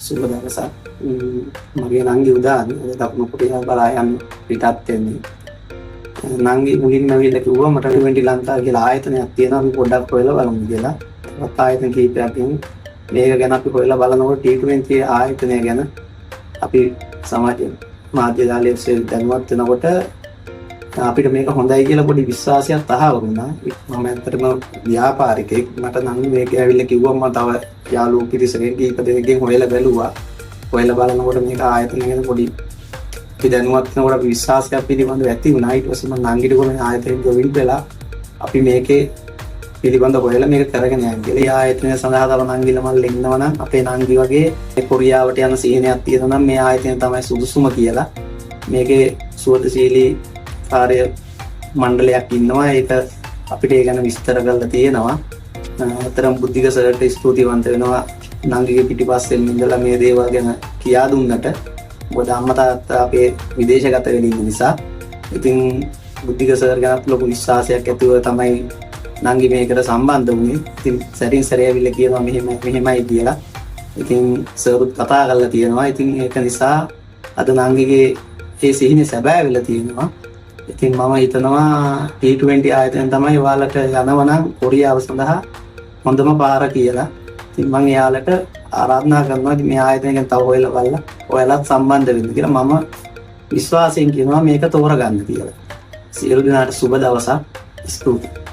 සුබ දවසක්. මගේ නංගි උදාන දකුණු කොරියාව බලා යන්න පිටත් වෙන්නේ. නංගි මුලින්ම ඇවිල්ලා කිව්වා මට T20 ලංකාව කියලා ආයතනයක් තියෙනවා අපි පොඩ්ඩක් හොයලා බලමු කියලා. ඒත් ආයතන කීපයකින් මේක ගැන අපි හොයලා බලනකොට T20 ආයතනය ගැන අපි සමාජ මාධ්‍ය ජාලයේ දැනුවත් වෙනකොට අපිට මේක හොඳයි කියලා පොඩි විශ්වාසයක් තහවුරු වුණා. මම ඇත්තටම ව්‍යාපාරිකයෙක්. මට නම් මේක ඇවිල්ලා කිව්වා මම තව යාළුවෝ පිරිසකින් කීප දෙනෙක්ගෙන් හොයලා බැලුවා. හොයලා බලනකොට මේක ආයතනය ගැන පොඩි අපි දැනුවත් වෙනකොට අපි විශ්වාසයක් පිළිබඳව ඇති වුණා. ඊට පස්සේ මම නංගිට කොහොමද ආයතනයෙන් ජොයින් වෙලා අපි මේකේ පිළිබඳව හොයලා මේක කරගෙන යන්න කියලා. ඒ ආයතනය සඳහා තව නංගිල මල්ල ඉන්නවා නම් අපේ නංගි වගේ කොරියාවට යන සීනයක් තියෙනවා නම් මේ ආයතනය තමයි සුදුසුම කියලා. මේකේ සුවදශීලී කාර්ය මණ්ඩලයක් ඉන්නවා. ඒක අපිට ඒ ගැන විස්තර කරලා තියෙනවා. අතරම බුද්ධික සර්ට ස්තුතිවන්ත වෙනවා නංගිගේ පිටිපස්සෙන් ඉඳලා මේ දේවල් ගැන කියා දුන්නට. මොකද අම්මා තාත්තා අපේ විදේශගත වෙලා ඉන්න නිසා. ඉතින් බුද්ධික සර් ගැන ලොකු විශ්වාසයක් ඇතිව තමයි නංගි මේකට සම්බන්ධ වුණේ. ඉතින් සැරින් සැරේ ඇවිල්ලා කියනවා මෙහෙමයි කියලා. ඉතින් සර්ත් කතා කරලා තියෙනවා. ඉතින් ඒක නිසා අද නංගිගේ ඒ සිහිනේ සැබෑ වෙලා තියෙනවා. ඉතින් මම හිතනවා T20 ආයතනය තමයි ඔයාලට යනවනම් කොරියාව සඳහා හොඳම පාර කියලා. ඉතින් මම එයාලට ආරාධනා කරනවා මේ ආයතනය ගැන තව හොයලා බලලා ඔයාලත් සම්බන්ධ වෙන්න කියලා. මම විශ්වාසයෙන් කියනවා මේක තෝරගන්න කියලා. සියලු දෙනාට සුබ දවසක්. ස්තුතියි.